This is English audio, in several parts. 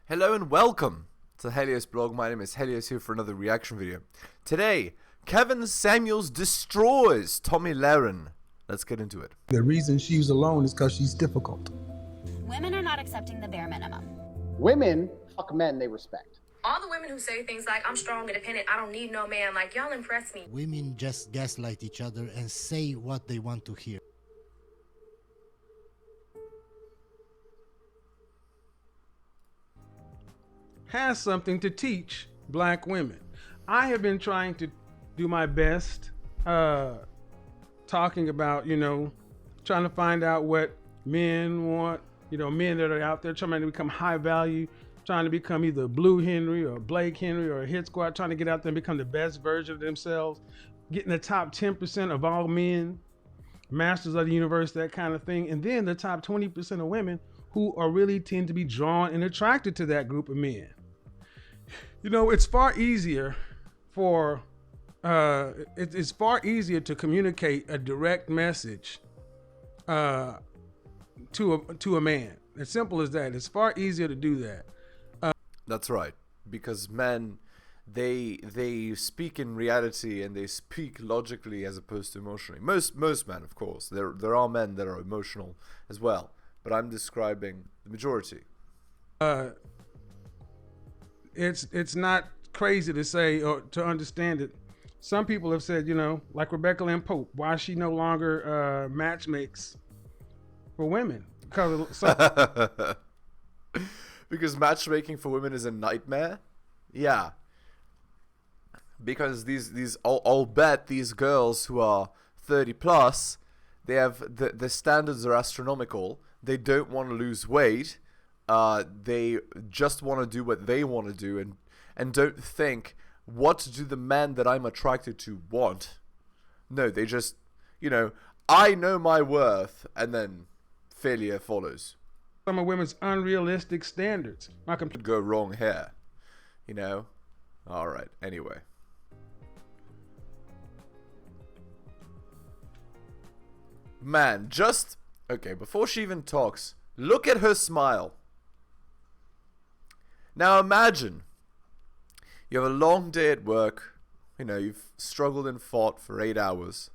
Hello and welcome to the heliosblog. My name is Helios, here for another reaction video. Today, Kevin Samuels destroys Tomi Lahren. Let's get into it. The reason she's alone is because she's difficult. Women are not accepting the bare minimum. Women fuck men they respect. All the women who say things like, I'm strong, independent, I don't need no man, like, y'all impress me. Women just gaslight each other and say what they want to hear. Has something to teach black women. I have been trying to do my best talking about, trying to find out what men want, men that are out there trying to become high value, trying to become either Blue Henry or Blake Henry or a hit squad, trying to get out there and become the best version of themselves, getting the top 10% of all men, masters of the universe, that kind of thing. And then the top 20% of women who are really tend to be drawn and attracted to that group of men. It's far easier for, it's far easier to communicate a direct message to a man. As simple as that. It's far easier to do that. That's right, because men, they speak in reality and they speak logically as opposed to emotionally. Most men, of course. There are men that are emotional as well, but I'm describing the majority. It's not crazy to say or to understand it. Some people have said, like Rebecca Lynn Pope, why she no longer matchmakes for women. Because matchmaking for women is a nightmare? Yeah. Because I'll bet these girls who are 30 plus, they have the standards are astronomical. They don't want to lose weight. They just want to do what they want to do and don't think, what do the men that I'm attracted to want? No, they just, I know my worth, and then failure follows. Some of women's unrealistic standards. Could go wrong here, All right, anyway. Man, okay, before she even talks, look at her smile. Now imagine you have a long day at work, you've struggled and fought for 8 hours,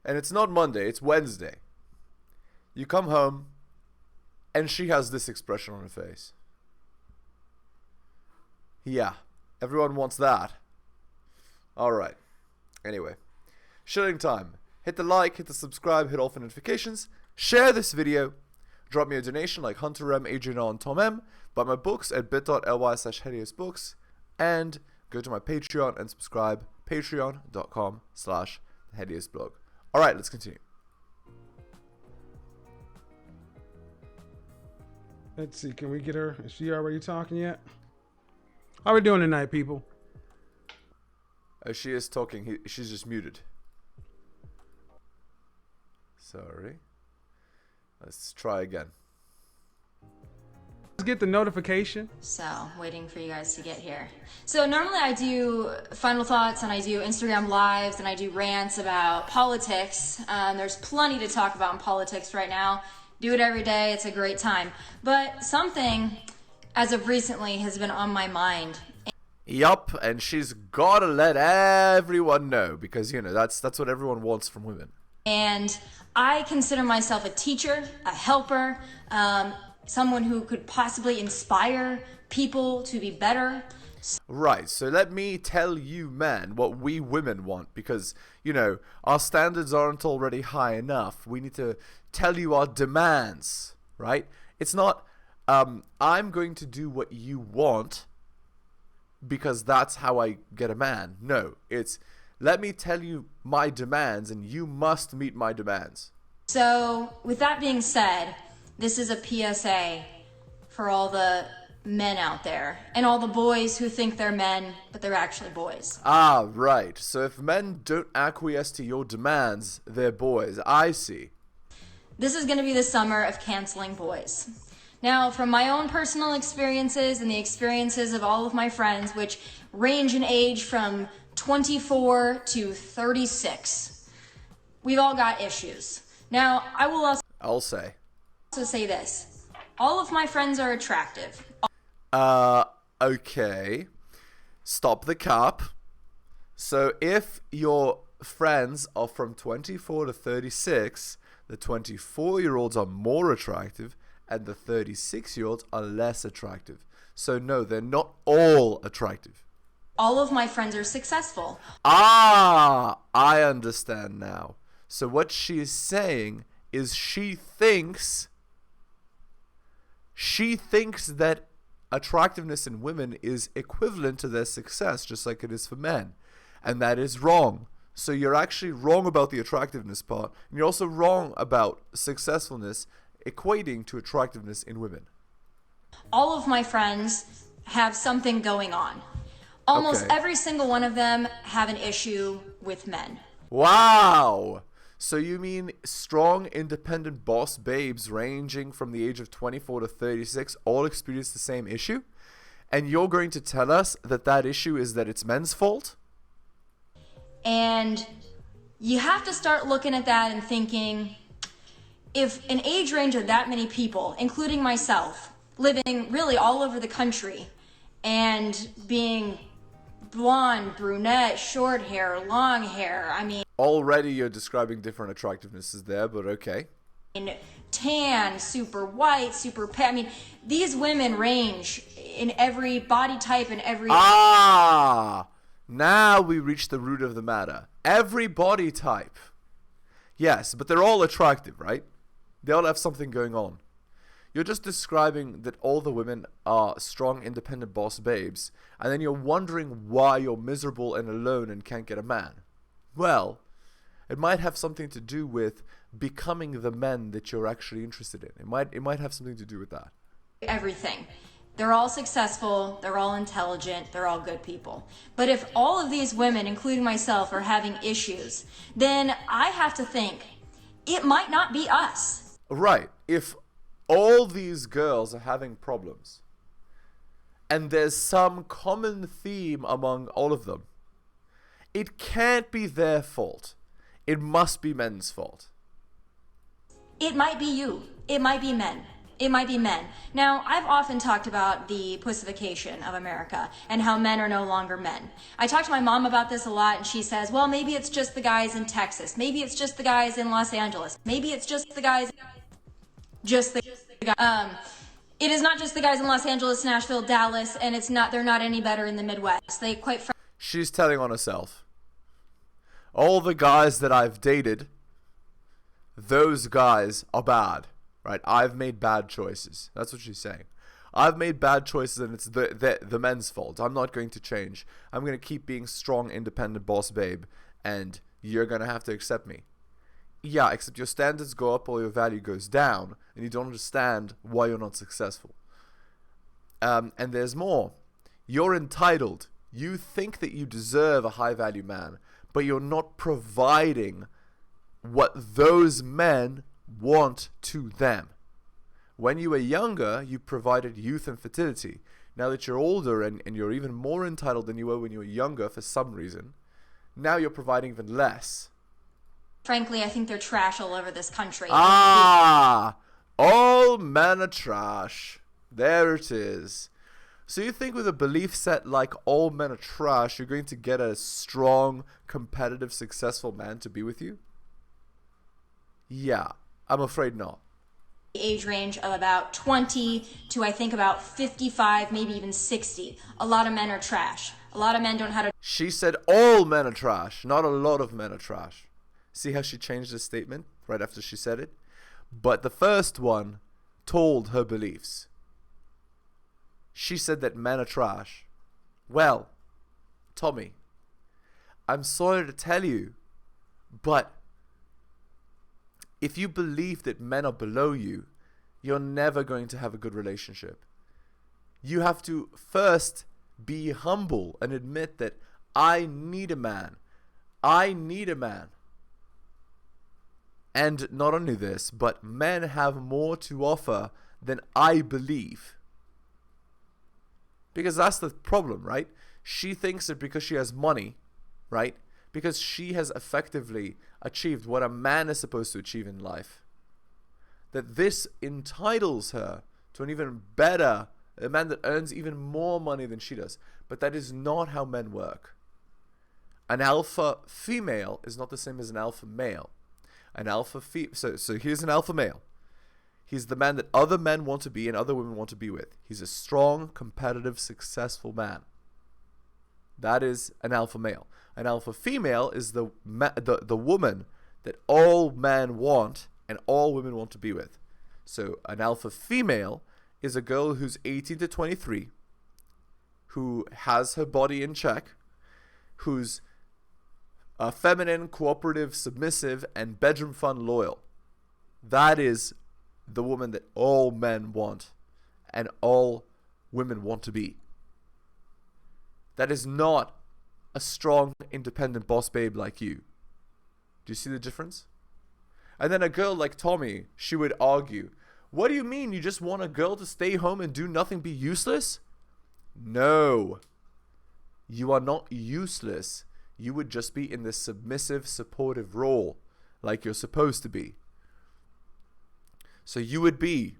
and it's not Monday, it's Wednesday. You come home, and she has this expression on her face. Yeah, everyone wants that. Alright, anyway, shilling time. Hit the like, hit the subscribe, hit all the notifications, share this video, drop me a donation like Hunter M, Adrian and Tom M, buy my books at bit.ly/heliosbooks, and go to my Patreon and subscribe, patreon.com/theheliosblog. Alright, let's continue. Let's see, can we get her? Is she already talking yet? How are we doing tonight, people? She is talking, she's just muted. Sorry. Let's try again. Let's get the notification. So, waiting for you guys to get here. So normally I do final thoughts and I do Instagram lives and I do rants about politics. There's plenty to talk about in politics right now. Do it every day, it's a great time. But something, as of recently, has been on my mind. Yup, and she's gotta let everyone know, because, that's what everyone wants from women. And I consider myself a teacher, a helper, someone who could possibly inspire people to be better. Right, so let me tell you, man, what we women want, because, our standards aren't already high enough. We need to tell you our demands, right? It's not, I'm going to do what you want because that's how I get a man. No, it's, let me tell you my demands and you must meet my demands. So, with that being said, this is a PSA for all the men out there and all the boys who think they're men but they're actually boys. Ah, right. So if men don't acquiesce to your demands, they're boys. I see. This is going to be the summer of canceling boys. Now, from my own personal experiences and the experiences of all of my friends, which range in age from 24 to 36, we've all got issues. Now, I will also say this. All of my friends are attractive. Okay. Stop the cap. So if your friends are from 24 to 36, the 24-year-olds are more attractive and the 36-year-olds are less attractive. So no, they're not all attractive. All of my friends are successful. Ah, I understand now. So what she is saying is she thinks that attractiveness in women is equivalent to their success, just like it is for men. And that is wrong. So you're actually wrong about the attractiveness part. And you're also wrong about successfulness equating to attractiveness in women. All of my friends have something going on. Almost Okay. every single one of them have an issue with men. Wow! So you mean strong, independent boss babes ranging from the age of 24 to 36 all experience the same issue? And you're going to tell us that that issue is that it's men's fault? And you have to start looking at that and thinking, if an age range of that many people, including myself, living really all over the country and being blonde, brunette, short hair, long hair, I mean, Already you're describing different attractivenesses there, but okay. tan, super white, super pale. I mean, these women range in every body type and every... Ah! Now we reach the root of the matter. Every body type. Yes, but they're all attractive, right? They all have something going on. You're just describing that all the women are strong, independent boss babes, and then you're wondering why you're miserable and alone and can't get a man. Well, it might have something to do with becoming the men that you're actually interested in. It might have something to do with that. everything. They're all successful, they're all intelligent, they're all good people. But if all of these women, including myself, are having issues, then I have to think, it might not be us. Right. If all these girls are having problems, and there's some common theme among all of them, it can't be their fault. It must be men's fault. It might be you. It might be men. It might be men. Now, I've often talked about the pussification of America and how men are no longer men. I talk to my mom about this a lot, and she says, well, maybe it's just the guys in Texas. Maybe it's just the guys in Los Angeles. Maybe it's just the guys... It is not just the guys in Los Angeles, Nashville, Dallas, and they're not any better in the Midwest. They quite frankly... She's telling on herself. All the guys that I've dated, those guys are bad, right? I've made bad choices. That's what she's saying. I've made bad choices, and it's the men's fault. I'm not going to change. I'm going to keep being strong, independent boss babe, and you're going to have to accept me. Yeah, except your standards go up or your value goes down, and you don't understand why you're not successful. And there's more. You're entitled. You think that you deserve a high-value man, but you're not providing what those men want to them. When you were younger, you provided youth and fertility. Now that you're older and you're even more entitled than you were when you were younger for some reason, now you're providing even less. Frankly, I think they're trash all over this country. Ah! All men are trash. There it is. So you think with a belief set like all men are trash, you're going to get a strong, competitive, successful man to be with you? Yeah, I'm afraid not. Age range of about 20 to I think about 55, maybe even 60. A lot of men are trash. A lot of men don't know how to... She said all men are trash, not a lot of men are trash. See how she changed the statement right after she said it? But the first one told her beliefs. She said that men are trash. Well, Tommy, I'm sorry to tell you, but if you believe that men are below you, you're never going to have a good relationship. You have to first be humble and admit that I need a man. I need a man. And not only this, but men have more to offer than I believe. Because that's the problem, right? She thinks that because she has money, right? Because she has effectively achieved what a man is supposed to achieve in life, that this entitles her to an even better a man that earns even more money than she does. But that is not how men work. An alpha female is not the same as an alpha male. An alpha so here's an alpha male. He's the man that other men want to be and other women want to be with. He's a strong, competitive, successful man. That is an alpha male. An alpha female is the woman that all men want and all women want to be with. So an alpha female is a girl who's 18 to 23, who has her body in check, who's feminine, cooperative, submissive, and bedroom fun loyal. That is the woman that all men want and all women want to be. That is not a strong, independent boss babe like you. Do you see the difference? And then a girl like Tomi, she would argue, what do you mean you just want a girl to stay home and do nothing, be useless? No. You are not useless. You would just be in this submissive, supportive role like you're supposed to be. So you would be,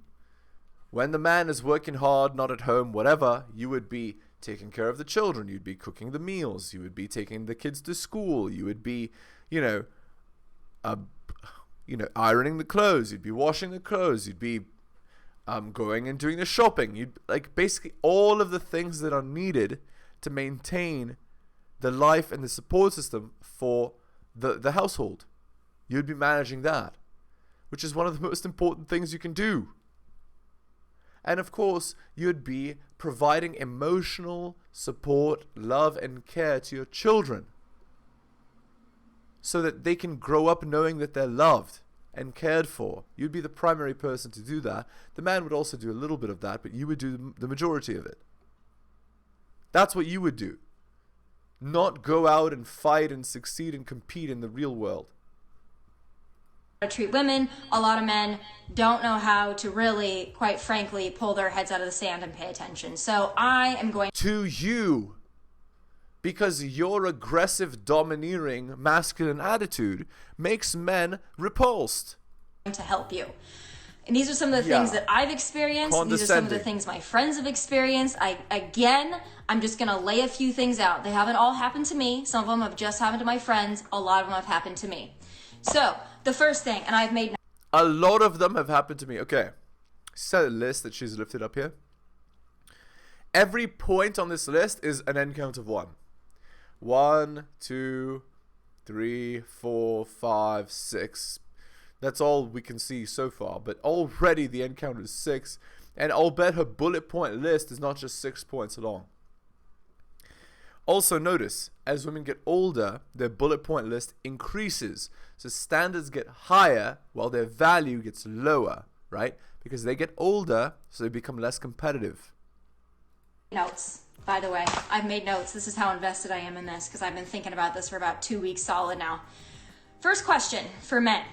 when the man is working hard, not at home, whatever, you would be taking care of the children. You'd be cooking the meals. You would be taking the kids to school. You would be, ironing the clothes. You'd be washing the clothes. You'd be going and doing the shopping. You'd basically all of the things that are needed to maintain the life and the support system for the household. You'd be managing that, which is one of the most important things you can do. And of course, you'd be providing emotional support, love, and care to your children so that they can grow up knowing that they're loved and cared for. You'd be the primary person to do that. The man would also do a little bit of that, but you would do the majority of it. That's what you would do. Not go out and fight and succeed and compete in the real world. To treat women, a lot of men don't know how to really, quite frankly, pull their heads out of the sand and pay attention. So I am going to you, because your aggressive, domineering, masculine attitude makes men repulsed. To help you. And these are some of the things that I've experienced. These are some of the things my friends have experienced. I'm just going to lay a few things out. They haven't all happened to me. Some of them have just happened to my friends. A lot of them have happened to me. So, the first thing, and I've made... A lot of them have happened to me. Okay. Set a list that she's lifted up here. Every point on this list is an end count of 1. 1, 2, 3, 4, 5, 6. That's all we can see so far. But already the end count is 6. And I'll bet her bullet point list is not just 6 points long. Also notice, as women get older, their bullet point list increases. So standards get higher while their value gets lower, right? Because they get older, so they become less competitive. Notes, by the way. I've made notes. This is how invested I am in this, because I've been thinking about this for about 2 weeks solid now. First question for men.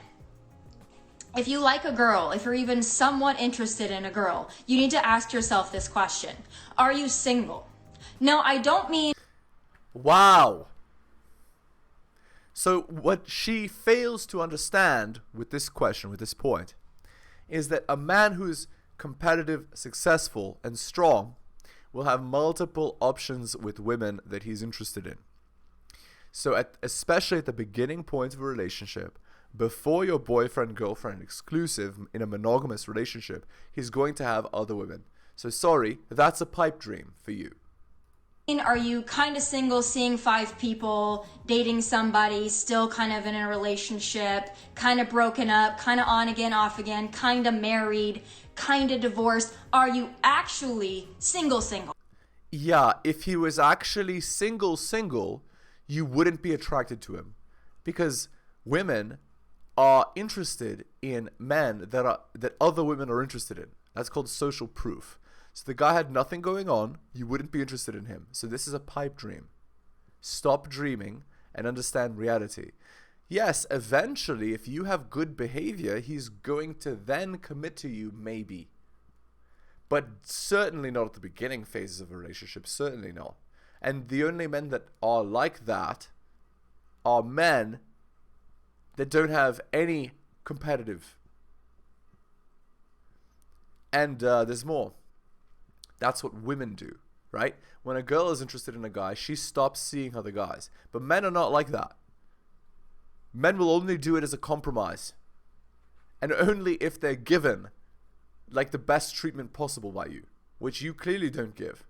If you like a girl, if you're even somewhat interested in a girl, you need to ask yourself this question. Are you single? No, I don't mean... Wow. So what she fails to understand with this question, with this point, is that a man who's competitive, successful, and strong will have multiple options with women that he's interested in. So especially at the beginning point of a relationship, before your boyfriend, girlfriend, exclusive in a monogamous relationship, he's going to have other women. So sorry, that's a pipe dream for you. Are you kind of single, seeing 5 people, dating somebody, still kind of in a relationship, kind of broken up, kind of on again, off again, kind of married, kind of divorced? Are you actually single? Yeah, if he was actually single, you wouldn't be attracted to him. Because women are interested in men that other women are interested in. That's called social proof. So the guy had nothing going on, you wouldn't be interested in him. So this is a pipe dream. Stop dreaming and understand reality. Yes, eventually, if you have good behavior, he's going to then commit to you, maybe. But certainly not at the beginning phases of a relationship, certainly not. And the only men that are like that are men that don't have any competitive. And there's more. That's what women do, right? When a girl is interested in a guy, she stops seeing other guys. But men are not like that. Men will only do it as a compromise. And only if they're given like the best treatment possible by you, which you clearly don't give.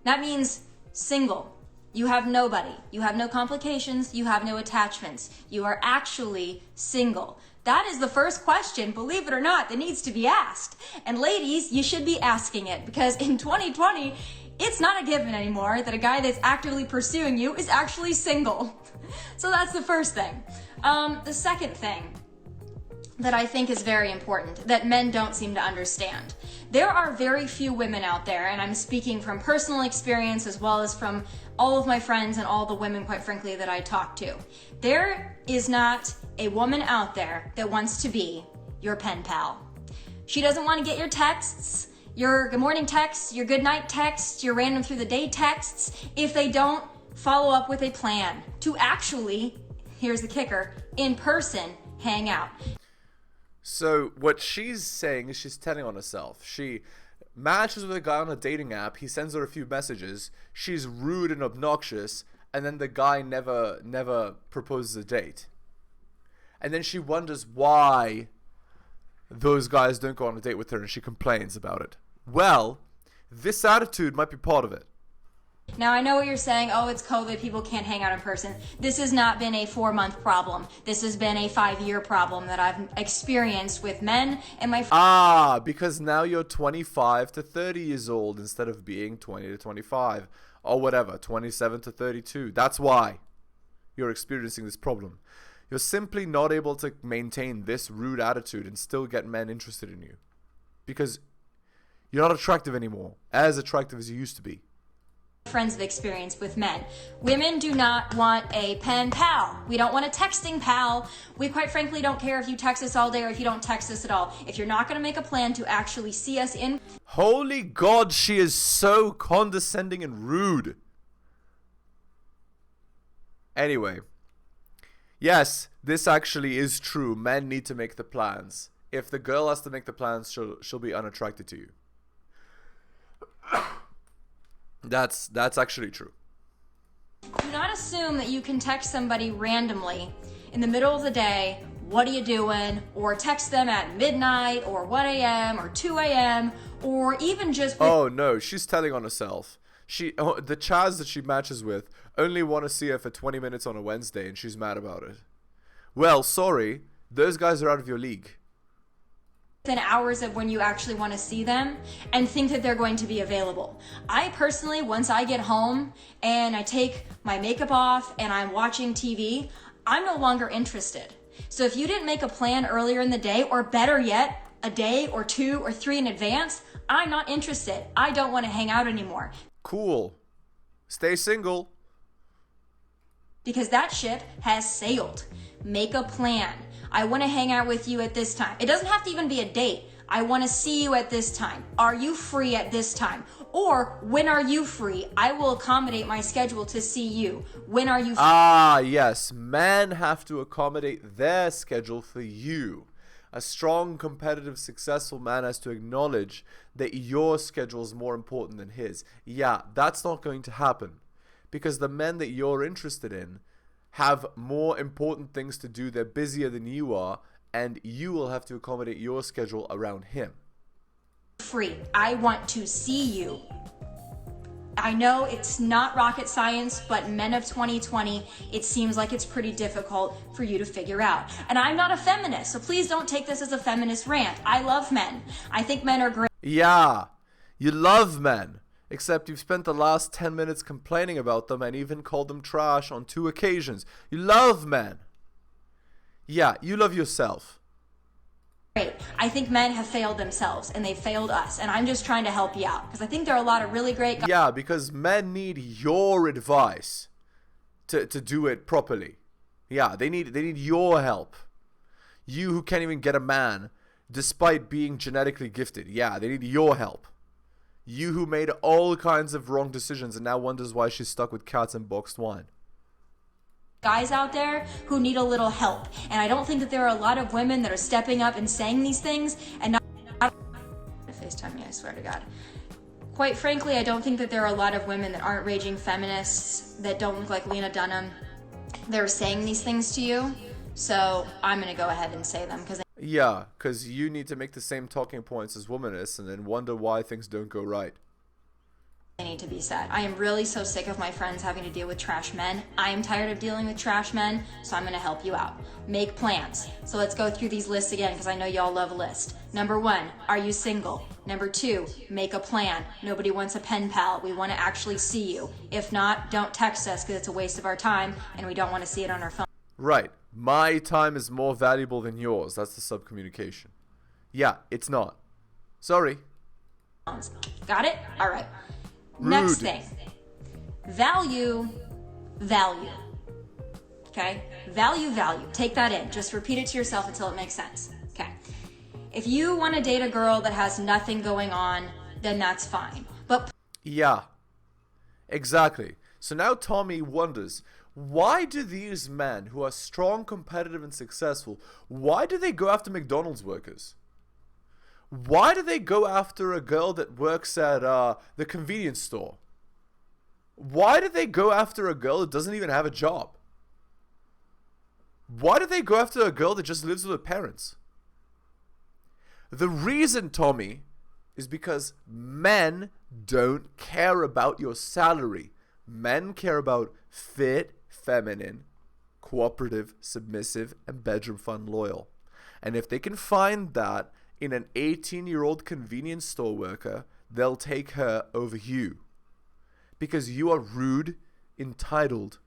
That means single. You have nobody. You have no complications. You have no attachments. You are actually single. That is the first question, believe it or not, that needs to be asked. And ladies, you should be asking it, because in 2020, it's not a given anymore that a guy that's actively pursuing you is actually single. So that's the first thing. The second thing that I think is very important that men don't seem to understand. There are very few women out there, and I'm speaking from personal experience as well as from all of my friends and all the women, quite frankly, that I talk to. There is not a woman out there that wants to be your pen pal. She doesn't want to get your texts, your good morning texts, your good night texts, your random through the day texts, if they don't follow up with a plan to actually, here's the kicker, in person, hang out. So what she's saying is she's telling on herself. She matches with a guy on a dating app. He sends her a few messages. She's rude and obnoxious, and then the guy never proposes a date. And then she wonders why those guys don't go on a date with her, and she complains about it. Well, this attitude might be part of it. Now, I know what you're saying. Oh, it's COVID. People can't hang out in person. This has not been a 4-month problem. This has been a 5-year problem that I've experienced with men and my because now you're 25 to 30 years old instead of being 20 to 25 or whatever, 27 to 32. That's why you're experiencing this problem. You're simply not able to maintain this rude attitude and still get men interested in you because you're not attractive anymore, as attractive as you used to be. Friends have experienced with men. Women do not want a pen pal. We don't want a texting pal. We quite frankly don't care if you text us all day or if you don't text us at all. If you're not going to make a plan to actually see us in... Holy God, she is so condescending and rude. Anyway, yes, this actually is true. Men need to make the plans. If the girl has to make the plans, she'll be unattracted to you. That's actually true. Do not assume that you can text somebody randomly in the middle of the day, what are you doing? Or text them at midnight or 1 a.m. or 2 a.m. or even just... Oh no, she's telling on herself. The Chaz that she matches with only want to see her for 20 minutes on a Wednesday and she's mad about it. Well, sorry, those guys are out of your league. Within hours of when you actually want to see them and think that they're going to be available. I personally, once I get home and I take my makeup off and I'm watching TV, I'm no longer interested. So if you didn't make a plan earlier in the day, or better yet, a day or 2 or 3 in advance, I'm not interested. I don't want to hang out anymore. Cool. Stay single. Because that ship has sailed. Make a plan. I want to hang out with you at this time. It doesn't have to even be a date. I want to see you at this time. Are you free at this time? Or when are you free? I will accommodate my schedule to see you. When are you free? Yes. Men have to accommodate their schedule for you. A strong, competitive, successful man has to acknowledge that your schedule is more important than his. Yeah, that's not going to happen. Because the men that you're interested in have more important things to do. They're busier than you are, and you will have to accommodate your schedule around him. Free. I want to see you. I know it's not rocket science, but men of 2020, it seems like it's pretty difficult for you to figure out. And I'm not a feminist, so please don't take this as a feminist rant. I love men. I think men are great. Yeah, you love men. Except you've spent the last 10 minutes complaining about them and even called them trash on 2 occasions. You love men. Yeah, you love yourself. Great. I think men have failed themselves and they've failed us. And I'm just trying to help you out. Because I think there are a lot of really great guys. Yeah, because men need your advice to do it properly. Yeah, they need your help. You who can't even get a man despite being genetically gifted. Yeah, they need your help. You who made all kinds of wrong decisions and now wonders why she's stuck with cats and boxed wine. Guys out there who need a little help. And I don't think that there are a lot of women that are stepping up and saying these things and not FaceTime me, I swear to God. Quite frankly, I don't think that there are a lot of women that aren't raging feminists that don't look like Lena Dunham. They're saying these things to you, so I'm gonna go ahead and say them because Yeah, because you need to make the same talking points as womanists and then wonder why things don't go right. they need to be said. I am really so sick of my friends having to deal with trash men. I am tired of dealing with trash men, so I'm gonna help you out. Make plans. So let's go through these lists again because I know y'all love a list. Number 1, are you single? Number 2, make a plan. Nobody wants a pen pal. We want to actually see you. If not, don't text us because it's a waste of our time and we don't want to see it on our phone. Right. My time is more valuable than yours. That's the subcommunication. Yeah, it's not. Sorry. Got it? All right. Rude. Next thing. Value. Okay? Value. Take that in. Just repeat it to yourself until it makes sense. Okay. If you want to date a girl that has nothing going on, then that's fine. But Yeah. Exactly. So now Tommy wonders, why do these men who are strong, competitive, and successful, why do they go after McDonald's workers? Why do they go after a girl that works at the convenience store? Why do they go after a girl that doesn't even have a job? Why do they go after a girl that just lives with her parents? The reason, Tommy, is because men don't care about your salary. Men care about fit, feminine, cooperative, submissive, and bedroom fun loyal. And if they can find that in an 18-year-old convenience store worker, they'll take her over you. Because you are rude, entitled,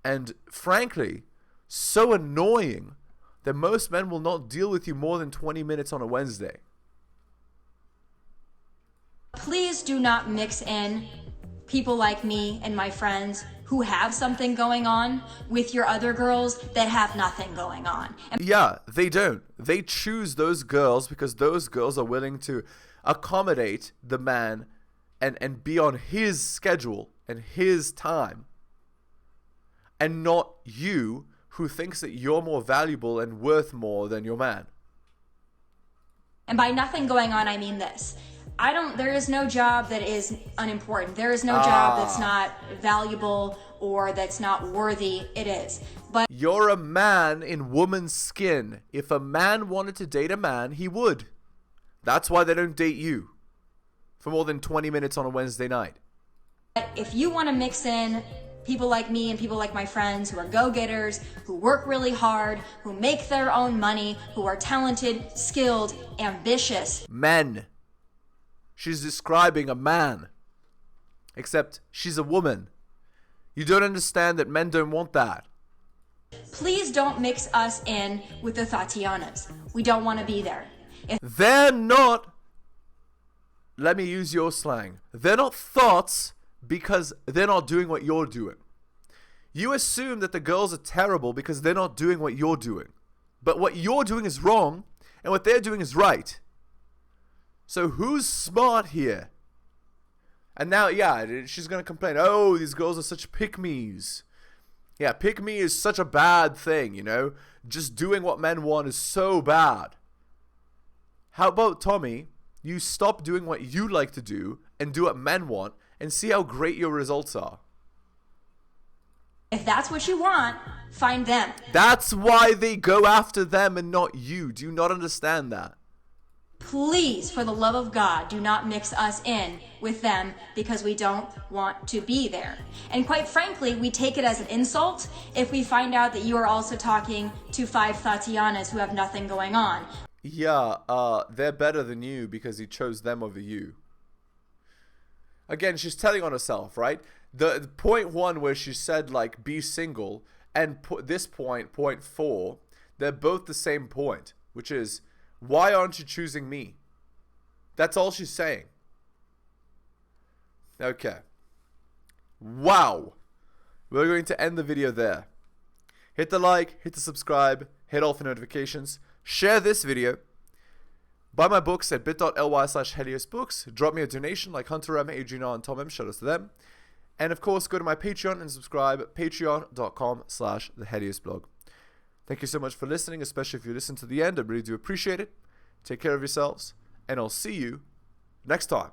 and frankly, so annoying that most men will not deal with you more than 20 minutes on a Wednesday. please do not mix in people like me and my friends who have something going on with your other girls that have nothing going on. And Yeah, they don't. They choose those girls because those girls are willing to accommodate the man and be on his schedule and his time. And not you, who thinks that you're more valuable and worth more than your man. And by nothing going on, I mean this. There is no job that is unimportant. There is no job that's not valuable or that's not worthy. It is. But You're a man in woman's skin. If a man wanted to date a man, he would. That's why they don't date you for more than 20 minutes on a Wednesday night. if you want to mix in people like me and people like my friends who are go-getters, who work really hard, who make their own money, who are talented, skilled, ambitious. Men. She's describing a man. Except she's a woman. You don't understand that men don't want that. Please don't mix us in with the Tatianas. We don't want to be there. They're not, let me use your slang, they're not thoughts because they're not doing what you're doing. You assume that the girls are terrible because they're not doing what you're doing. But what you're doing is wrong, and what they're doing is right. So who's smart here? And now, yeah, she's going to complain, oh, these girls are such pick-me's. Yeah, pick-me is such a bad thing, you know? Just doing what men want is so bad. How about, Tommy, you stop doing what you like to do and do what men want and see how great your results are. If that's what you want, find them. That's why they go after them and not you. Do you not understand that? Please, for the love of God, do not mix us in with them because we don't want to be there. And quite frankly, we take it as an insult if we find out that you are also talking to 5 Tatianas who have nothing going on. Yeah, they're better than you because he chose them over you. Again, she's telling on herself, right? The point 1 where she said, like, be single, and this point 4, they're both the same point, which is, why aren't you choosing me? That's all she's saying. Okay. Wow. We're going to end the video there. Hit the like, hit the subscribe, hit all for notifications. Share this video. Buy my books at bit.ly/heliosbooks. Drop me a donation like Hunter M, Adriana, and Tom M. Shout out to them. And of course, go to my Patreon and subscribe at patreon.com/theheliosblog. Thank you so much for listening, especially if you listen to the end. I really do appreciate it. Take care of yourselves, and I'll see you next time.